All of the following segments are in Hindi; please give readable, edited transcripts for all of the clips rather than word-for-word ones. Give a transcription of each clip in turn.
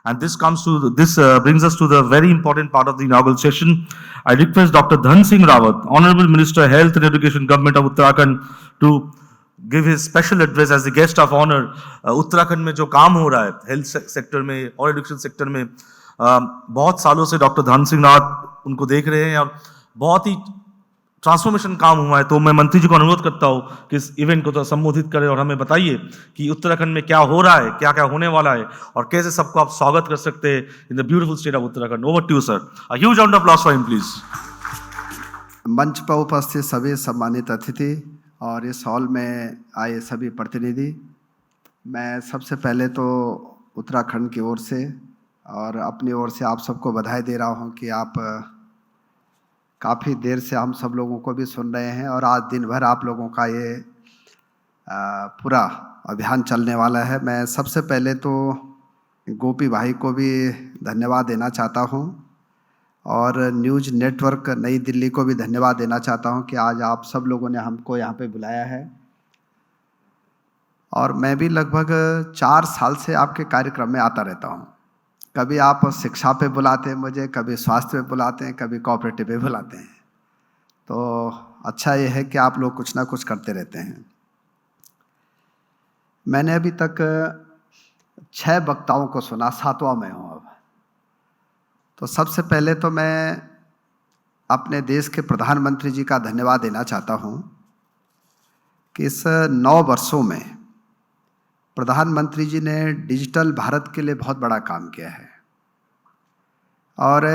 And this brings us to the very important part of the inaugural session. I request Dr. Dhan Singh Rawat, Honorable Minister, Health and Education, Government of Uttarakhand, to give his special address as the guest of honor. Uttarakhand में जो काम हो रहा है हेल्थ सेक्टर में और एजुकेशन सेक्टर में, बहुत सालों से डॉक्टर धन सिंह रावत उनको देख रहे हैं और बहुत ही ट्रांसफॉर्मेशन काम हुआ है। तो मैं मंत्री जी को अनुरोध करता हूं कि इस इवेंट को तो संबोधित करें और हमें बताइए कि उत्तराखंड में क्या हो रहा है, क्या क्या होने वाला है और कैसे सबको आप स्वागत कर सकते हैं in the beautiful state of Uttarakhand. Over to you sir. A huge round of applause for him please. मंच पर उपस्थित सभी सम्मानित अतिथि और इस हॉल में आए सभी प्रतिनिधि, मैं सबसे पहले तो उत्तराखंड की ओर से और अपनी ओर से आप सबको बधाई दे रहा हूं कि आप काफ़ी देर से हम सब लोगों को भी सुन रहे हैं और आज दिन भर आप लोगों का ये पूरा अभियान चलने वाला है। मैं सबसे पहले तो गोपी भाई को भी धन्यवाद देना चाहता हूं और न्यूज़ नेटवर्क नई दिल्ली को भी धन्यवाद देना चाहता हूं कि आज आप सब लोगों ने हमको यहाँ पे बुलाया है। और मैं भी लगभग 4 साल से आपके कार्यक्रम में आता रहता हूं। कभी आप शिक्षा पे बुलाते हैं मुझे, कभी स्वास्थ्य पे बुलाते हैं, कभी कोऑपरेटिव पे बुलाते हैं। तो अच्छा ये है कि आप लोग कुछ ना कुछ करते रहते हैं। मैंने अभी तक 6 वक्ताओं को सुना, 7वां मैं हूँ अब। तो सबसे पहले तो मैं अपने देश के प्रधानमंत्री जी का धन्यवाद देना चाहता हूँ कि इस 9 वर्षों में प्रधानमंत्री जी ने डिजिटल भारत के लिए बहुत बड़ा काम किया है और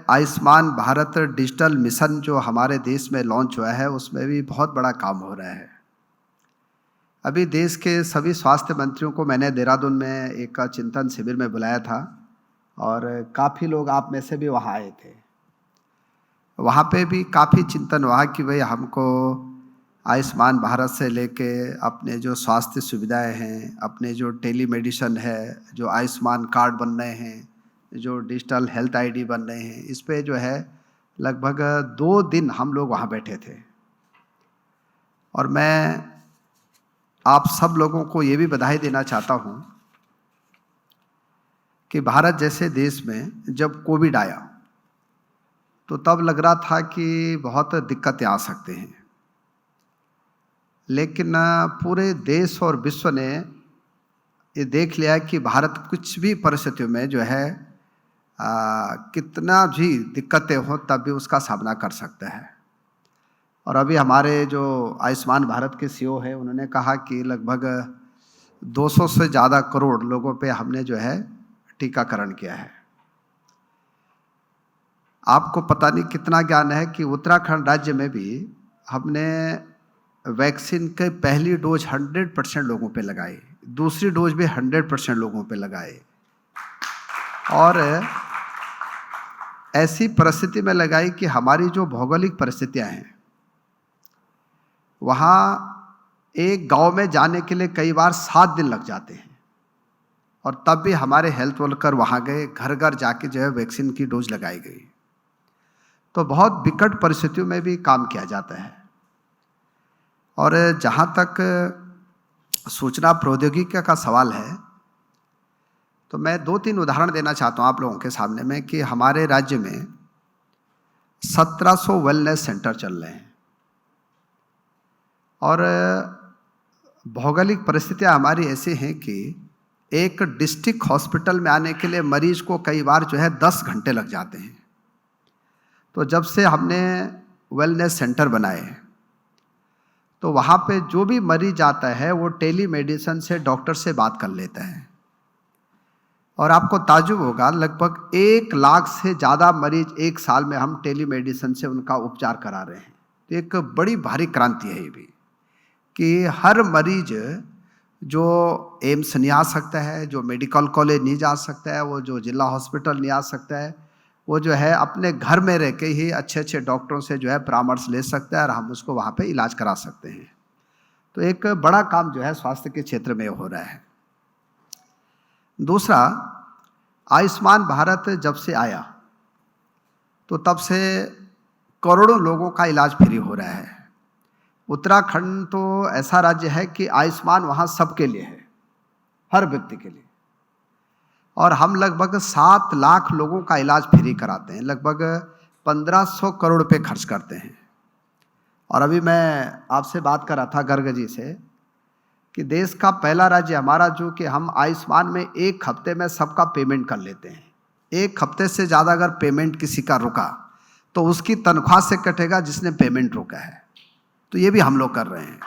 आयुष्मान भारत डिजिटल मिशन जो हमारे देश में लॉन्च हुआ है उसमें भी बहुत बड़ा काम हो रहा है। अभी देश के सभी स्वास्थ्य मंत्रियों को मैंने देहरादून में एक चिंतन शिविर में बुलाया था और काफ़ी लोग आप में से भी वहाँ आए थे। वहाँ पे भी काफ़ी चिंतन हुआ कि भाई हमको आयुष्मान भारत से लेके अपने जो स्वास्थ्य सुविधाएं हैं, अपने जो टेली मेडिसिन है, जो आयुष्मान कार्ड बन रहे हैं, जो डिजिटल हेल्थ आईडी बन रहे हैं, इस पे जो है लगभग 2 दिन हम लोग वहाँ बैठे थे। और मैं आप सब लोगों को ये भी बधाई देना चाहता हूँ कि भारत जैसे देश में जब कोविड आया तो तब लग रहा था कि बहुत दिक्कतें आ सकते हैं, लेकिन पूरे देश और विश्व ने ये देख लिया कि भारत कुछ भी परिस्थितियों में जो है कितना भी दिक्कतें हो तब भी उसका सामना कर सकता है। और अभी हमारे जो आयुष्मान भारत के सीईओ है उन्होंने कहा कि लगभग 200 से ज़्यादा करोड़ लोगों पे हमने जो है टीकाकरण किया है। आपको पता नहीं कितना ज्ञान है कि उत्तराखंड राज्य में भी हमने वैक्सीन के पहली डोज 100% लोगों पे लगाई, दूसरी डोज भी 100% लोगों पे लगाई और ऐसी परिस्थिति में लगाई कि हमारी जो भौगोलिक परिस्थितियां हैं वहाँ एक गांव में जाने के लिए कई बार 7 दिन लग जाते हैं और तब भी हमारे हेल्थ वर्कर वहाँ गए, घर घर जाके जो है वैक्सीन की डोज लगाई गई। तो बहुत विकट परिस्थितियों में भी काम किया जाता है। और जहाँ तक सूचना प्रौद्योगिकी का सवाल है तो मैं 2-3 उदाहरण देना चाहता हूँ आप लोगों के सामने में कि हमारे राज्य में 1700 वेलनेस सेंटर चल रहे हैं और भौगोलिक परिस्थितियाँ हमारी ऐसी हैं कि एक डिस्ट्रिक्ट हॉस्पिटल में आने के लिए मरीज को कई बार जो है 10 घंटे लग जाते हैं। तो जब से हमने वेलनेस सेंटर बनाए तो वहाँ पे जो भी मरीज आता है वो टेली मेडिसिन से डॉक्टर से बात कर लेता है और आपको ताज्जुब होगा लगभग 1 लाख से ज़्यादा मरीज एक साल में हम टेली मेडिसिन से उनका उपचार करा रहे हैं। तो एक बड़ी भारी क्रांति है ये भी कि हर मरीज जो एम्स नहीं आ सकता है, जो मेडिकल कॉलेज नहीं जा सकता है, वो जो जिला हॉस्पिटल नहीं आ सकता है, वो जो है अपने घर में रह के ही अच्छे अच्छे डॉक्टरों से जो है परामर्श ले सकता है और हम उसको वहाँ पे इलाज करा सकते हैं। तो एक बड़ा काम जो है स्वास्थ्य के क्षेत्र में हो रहा है। दूसरा, आयुष्मान भारत जब से आया तो तब से करोड़ों लोगों का इलाज फ्री हो रहा है। उत्तराखंड तो ऐसा राज्य है कि आयुष्मान वहाँ सबके लिए है, हर व्यक्ति के लिए। और हम लगभग 7 लाख लोगों का इलाज फ्री कराते हैं, लगभग 1500 करोड़ रुपए खर्च करते हैं। और अभी मैं आपसे बात कर रहा था गर्ग जी से कि देश का पहला राज्य हमारा जो कि हम आयुष्मान में 1 हफ्ते में सबका पेमेंट कर लेते हैं। 1 हफ्ते से ज़्यादा अगर पेमेंट किसी का रुका तो उसकी तनख्वाह से कटेगा जिसने पेमेंट रोका है। तो ये भी हम लोग कर रहे हैं।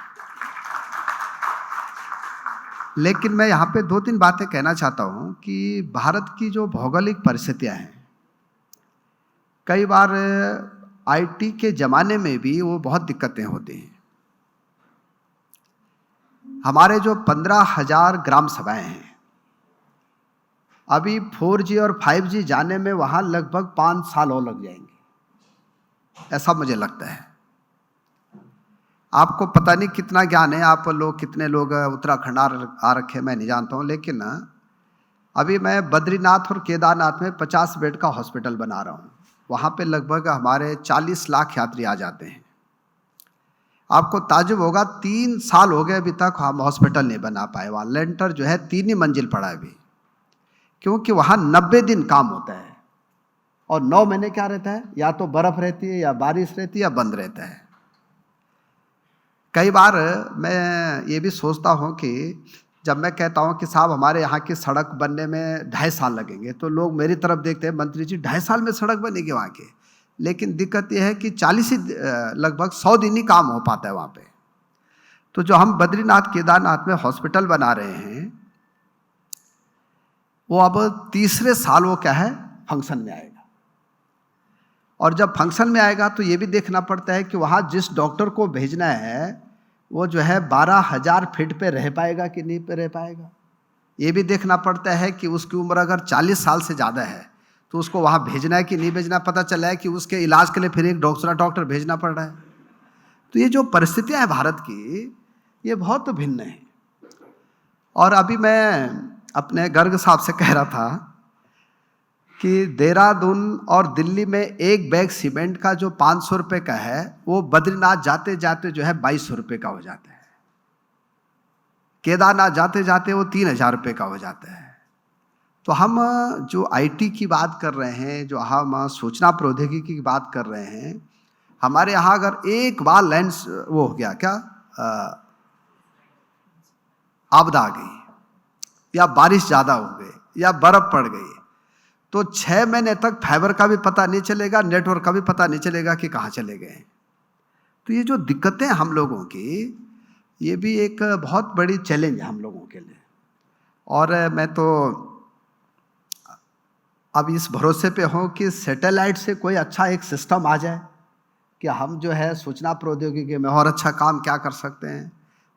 लेकिन मैं यहाँ पे 2-3 बातें कहना चाहता हूँ कि भारत की जो भौगोलिक परिस्थितियाँ हैं, कई बार आईटी के ज़माने में भी वो बहुत दिक्कतें होती हैं। हमारे जो 15,000 ग्राम सभाएं हैं, अभी 4G और 5G जाने में वहाँ लगभग 5 साल और लग जाएंगे, ऐसा मुझे लगता है। आपको पता नहीं कितना ज्ञान है, आप लोग कितने लोग उत्तराखंड आ रखे मैं नहीं जानता हूँ, लेकिन अभी मैं बद्रीनाथ और केदारनाथ में 50 बेड का हॉस्पिटल बना रहा हूँ। वहाँ पे लगभग हमारे 40 लाख यात्री आ जाते हैं। आपको ताज्जुब होगा, 3 साल हो गए अभी तक हम हॉस्पिटल नहीं बना पाए। वहाँ लेंटर जो है 3 ही मंजिल पड़ा है अभी, क्योंकि वहाँ 90 दिन काम होता है और 9 महीने क्या रहता है, या तो बर्फ रहती है या बारिश रहती है या बंद रहता है। कई बार मैं ये भी सोचता हूँ कि जब मैं कहता हूँ कि साहब हमारे यहाँ की सड़क बनने में 2.5 साल लगेंगे, तो लोग मेरी तरफ देखते हैं, मंत्री जी 2.5 साल में सड़क बनेगी वहाँ की। लेकिन दिक्कत यह है कि 40 ही लगभग 100 दिन ही काम हो पाता है वहाँ पे। तो जो हम बद्रीनाथ केदारनाथ में हॉस्पिटल बना रहे हैं, वो अब तीसरे साल वो क्या है, फंक्शन में आएगा। और जब फंक्शन में आएगा तो ये भी देखना पड़ता है कि वहाँ जिस डॉक्टर को भेजना है वो जो है 12,000 फीट पे रह पाएगा कि नहीं पे रह पाएगा। ये भी देखना पड़ता है कि उसकी उम्र अगर 40 साल से ज़्यादा है तो उसको वहाँ भेजना है कि नहीं भेजना। पता चला है कि उसके इलाज के लिए फिर एक दूसरा डॉक्टर भेजना पड़ रहा है। तो ये जो परिस्थितियाँ हैं भारत की, ये बहुत भिन्न है। और अभी मैं अपने गर्ग साहब से कह रहा था कि देहरादून और दिल्ली में एक बैग सीमेंट का जो 500 रुपये का है, वो बद्रीनाथ जाते जाते जो है 2200 रुपये का हो जाता है। केदारनाथ जाते जाते वो 3,000 रुपये का हो जाता है। तो हम जो आईटी की बात कर रहे हैं, जो हम सूचना प्रौद्योगिकी की बात कर रहे हैं, हमारे यहाँ अगर एक बार लैंड वो हो गया क्या, आपदा आ गई या बारिश ज़्यादा हो गई या बर्फ़ पड़ गई, तो 6 महीने तक फाइबर का भी पता नहीं चलेगा, नेटवर्क का भी पता नहीं चलेगा कि कहाँ चले गए। तो ये जो दिक्कतें हम लोगों की, ये भी एक बहुत बड़ी चैलेंज है हम लोगों के लिए। और मैं तो अब इस भरोसे पे हूँ कि सैटेलाइट से कोई अच्छा एक सिस्टम आ जाए कि हम जो है सूचना प्रौद्योगिकी में और अच्छा काम क्या कर सकते हैं,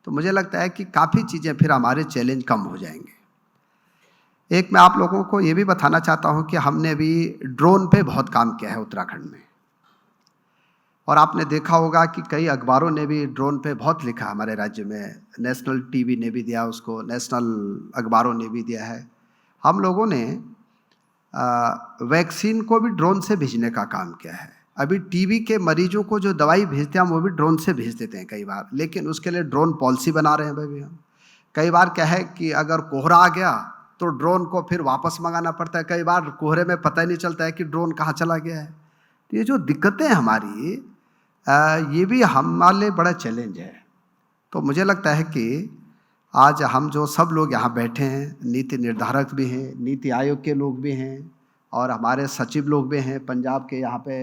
तो मुझे लगता है कि काफ़ी चीज़ें फिर हमारे चैलेंज कम हो जाएंगे। एक मैं आप लोगों को ये भी बताना चाहता हूँ कि हमने भी ड्रोन पे बहुत काम किया है उत्तराखंड में। और आपने देखा होगा कि कई अखबारों ने भी ड्रोन पे बहुत लिखा हमारे राज्य में। नेशनल टीवी ने भी दिया उसको, नेशनल अखबारों ने भी दिया है। हम लोगों ने वैक्सीन को भी ड्रोन से भेजने का काम किया है। अभी टीबी के मरीजों को जो दवाई भेजते हैं हम वो भी ड्रोन से भेज देते हैं कई बार, लेकिन उसके लिए ड्रोन पॉलिसी बना रहे हैं भाई हम। कई बार क्या है कि अगर कोहरा आ गया तो ड्रोन को फिर वापस मंगाना पड़ता है। कई बार कोहरे में पता ही नहीं चलता है कि ड्रोन कहाँ चला गया है। तो ये जो दिक्कतें हैं हमारी, ये भी हमारे लिए बड़ा चैलेंज है। तो मुझे लगता है कि आज हम जो सब लोग यहाँ बैठे हैं, नीति निर्धारक भी हैं, नीति आयोग के लोग भी हैं और हमारे सचिव लोग भी हैं। पंजाब के यहाँ पे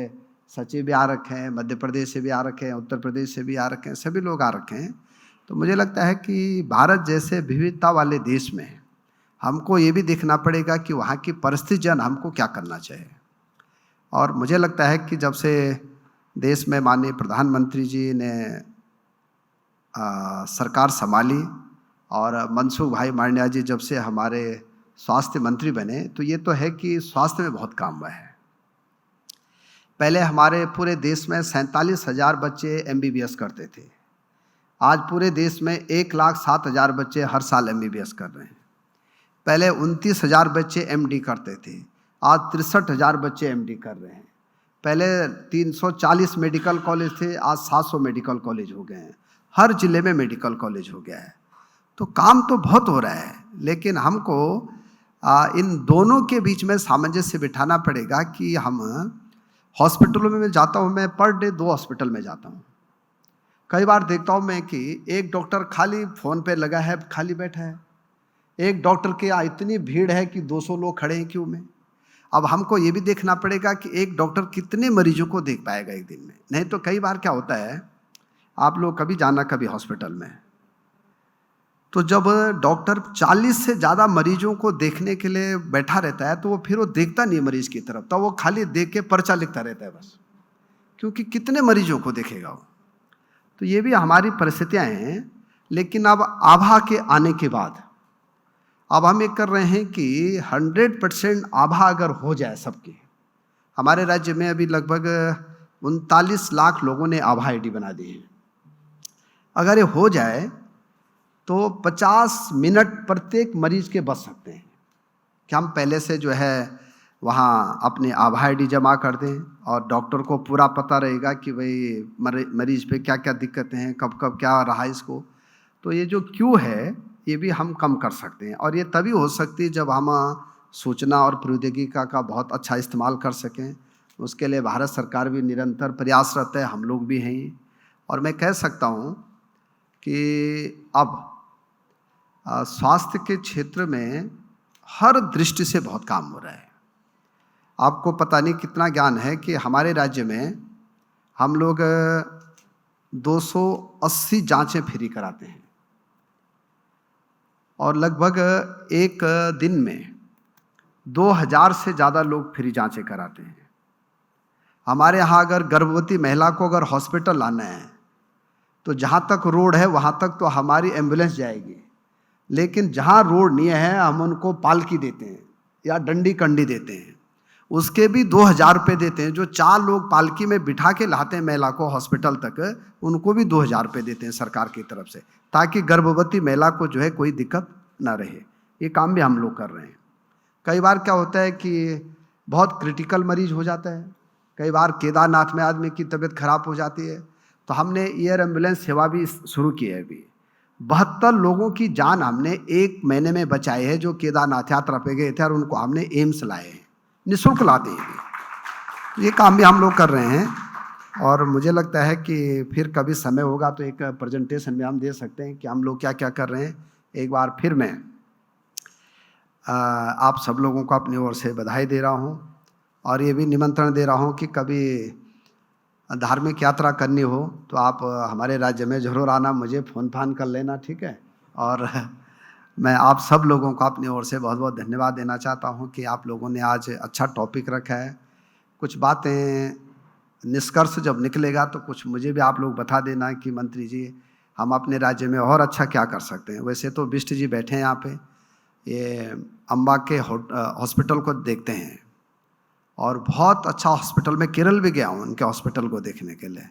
सचिव भी आ रखे हैं, मध्य प्रदेश से भी आ रखे हैं, उत्तर प्रदेश से भी आ रखे हैं, सभी लोग आ रखे हैं। तो मुझे लगता है कि भारत जैसे विविधता वाले देश में हमको ये भी देखना पड़ेगा कि वहाँ की परिस्थितियाँ हमको क्या करना चाहिए। और मुझे लगता है कि जब से देश में माननीय प्रधानमंत्री जी ने सरकार संभाली और मनसुख भाई मांडविया जी जब से हमारे स्वास्थ्य मंत्री बने, तो ये तो है कि स्वास्थ्य में बहुत काम हुआ है। पहले हमारे पूरे देश में 47,000 बच्चे MBBS करते थे। आज पूरे देश में 1,07,000 बच्चे हर साल MBBS कर रहे हैं। पहले 29,000 बच्चे MD करते थे, आज 63,000 बच्चे MD कर रहे हैं। पहले 340 मेडिकल कॉलेज थे, आज 700 मेडिकल कॉलेज हो गए हैं। हर जिले में मेडिकल कॉलेज हो गया है। तो काम तो बहुत हो रहा है, लेकिन हमको इन दोनों के बीच में सामंजस्य बिठाना पड़ेगा कि हम हॉस्पिटलों में मैं जाता हूँ, मैं पर डे 2 हॉस्पिटल में जाता हूँ। कई बार देखता हूँ मैं कि एक डॉक्टर खाली फ़ोन पे लगा है, खाली बैठा है। एक डॉक्टर के यहाँ इतनी भीड़ है कि 200 लोग खड़े हैं क्यू में। अब हमको ये भी देखना पड़ेगा कि एक डॉक्टर कितने मरीजों को देख पाएगा एक दिन में। नहीं तो कई बार क्या होता है, आप लोग कभी जाना कभी हॉस्पिटल में, तो जब डॉक्टर 40 से ज़्यादा मरीजों को देखने के लिए बैठा रहता है तो वो फिर वो देखता नहीं मरीज की तरफ, तो वो खाली देख के पर्चा लिखता रहता है बस, क्योंकि कितने मरीजों को देखेगा वो। तो ये भी हमारी परिस्थितियाँ हैं। लेकिन अब आभा के आने के बाद अब हम ये कर रहे हैं कि 100% आभा अगर हो जाए सबकी, हमारे राज्य में अभी लगभग 39 लाख लोगों ने आभा आईडी बना दी है। अगर ये हो जाए तो 50 मिनट प्रत्येक मरीज के बच सकते हैं कि हम पहले से जो है वहाँ अपने आभा आईडी जमा कर दें और डॉक्टर को पूरा पता रहेगा कि भाई मरीज पे क्या क्या दिक्कतें हैं, कब कब क्या रहा इसको। तो ये जो क्यू है ये भी हम कम कर सकते हैं, और ये तभी हो सकती है जब हम सूचना और प्रौद्योगिकी का बहुत अच्छा इस्तेमाल कर सकें। उसके लिए भारत सरकार भी निरंतर प्रयासरत है, हम लोग भी हैं। और मैं कह सकता हूँ कि अब स्वास्थ्य के क्षेत्र में हर दृष्टि से बहुत काम हो रहा है। आपको पता नहीं कितना ज्ञान है कि हमारे राज्य में हम लोग 280 जांचें फ्री कराते हैं और लगभग एक दिन में 2000 से ज़्यादा लोग फ्री जांचें कराते हैं। हमारे यहाँ अगर गर्भवती महिला को अगर हॉस्पिटल लाना है तो जहाँ तक रोड है वहाँ तक तो हमारी एम्बुलेंस जाएगी, लेकिन जहाँ रोड नहीं है हम उनको पालकी देते हैं या डंडी कंडी देते हैं, उसके भी 2000 रुपये देते हैं। जो 4 लोग पालकी में बिठा के लाते हैं महिला को हॉस्पिटल तक, उनको भी 2000 रुपये देते हैं सरकार की तरफ से, ताकि गर्भवती महिला को जो है कोई दिक्कत ना रहे। ये काम भी हम लोग कर रहे हैं। कई बार क्या होता है कि बहुत क्रिटिकल मरीज हो जाता है, कई बार केदारनाथ में आदमी की तबीयत खराब हो जाती है, तो हमने एयर एम्बुलेंस सेवा भी शुरू की है। अभी 72 लोगों की जान हमने 1 महीने में बचाई है जो केदारनाथ यात्रा पे गए थे, और उनको हमने एम्स लाए हैं, निःशुल्क लाते हैं। ये काम भी हम लोग कर रहे हैं, और मुझे लगता है कि फिर कभी समय होगा तो एक प्रेजेंटेशन में हम दे सकते हैं कि हम लोग क्या क्या कर रहे हैं। एक बार फिर मैं आप सब लोगों को अपनी ओर से बधाई दे रहा हूँ, और ये भी निमंत्रण दे रहा हूँ कि कभी धार्मिक यात्रा करनी हो तो आप हमारे राज्य में जरूर आना, मुझे फ़ोन फान कर लेना, ठीक है। और मैं आप सब लोगों को अपनी ओर से बहुत बहुत धन्यवाद देना चाहता हूँ कि आप लोगों ने आज अच्छा टॉपिक रखा है। कुछ बातें निष्कर्ष जब निकलेगा तो कुछ मुझे भी आप लोग बता देना कि मंत्री जी हम अपने राज्य में और अच्छा क्या कर सकते हैं। वैसे तो बिष्ट जी बैठे हैं यहाँ पे, ये अम्बा के हॉस्पिटल को देखते हैं, और बहुत अच्छा हॉस्पिटल, मैं केरल भी गया हूँ उनके हॉस्पिटल को देखने के लिए।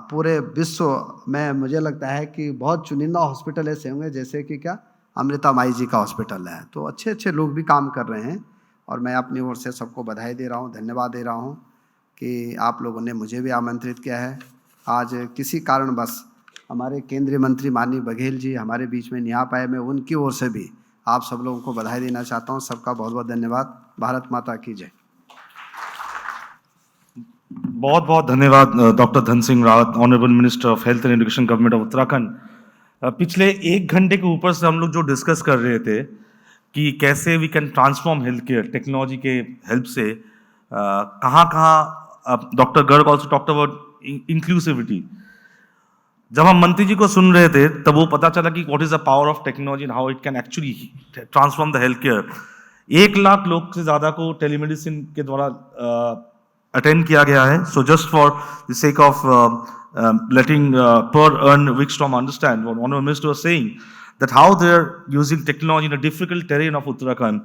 पूरे विश्व में मुझे लगता है कि बहुत चुनिंदा हॉस्पिटल ऐसे होंगे जैसे कि क्या अमृता माई जी का हॉस्पिटल है। तो अच्छे अच्छे लोग भी काम कर रहे हैं, और मैं अपनी ओर से सबको बधाई दे रहा हूँ, धन्यवाद दे रहा हूँ कि आप लोगों ने मुझे भी आमंत्रित किया है। आज किसी कारण बस हमारे केंद्रीय मंत्री माननीय बघेल जी हमारे बीच में नहीं आ पाए, मैं उनकी ओर से भी आप सब लोगों को बधाई देना चाहता हूँ। सबका बहुत बहुत धन्यवाद। भारत माता की जय। बहुत बहुत धन्यवाद doctor Dhan Singh Rawat, honourable minister of health and education government of Uttarakhand. पिछले 1 घंटे के ऊपर से हम लोग जो डिस्कस कर रहे थे कि कैसे we can transform health care technology के हेल्प से, कहाँ doctor Garg also talked about inclusivity. जब हम मंत्री जी को सुन रहे थे तब वो पता चला कि what is the power of technology and how it can actually transform the health care. 1 lakh लोग से ज़्यादा को टेलीमेडिसिन के द्वारा अटेंड किया गया है। So just for the sake of letting Per Ern Wikstrom understand what Honorable Minister was saying, that how they're using technology in a difficult terrain of Uttarakhand.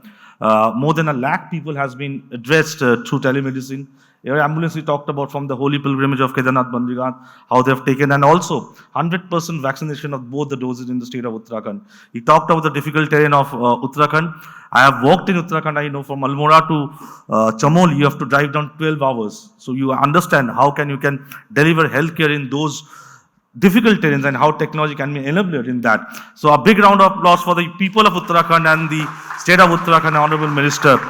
More than 1 lakh people has been addressed through telemedicine. Air ambulance we talked about from the holy pilgrimage of Kedarnath Bandrinath, how they have taken, and also 100% vaccination of both the doses in the state of Uttarakhand. He talked about the difficult terrain of Uttarakhand. I have walked in Uttarakhand. I know from Almora to Chamoli, you have to drive down 12 hours. So you understand how you can deliver healthcare in those difficult terrains and how technology can be enabled in that. So a big round of applause for the people of Uttarakhand and the State of Uttarakhand Honorable Minister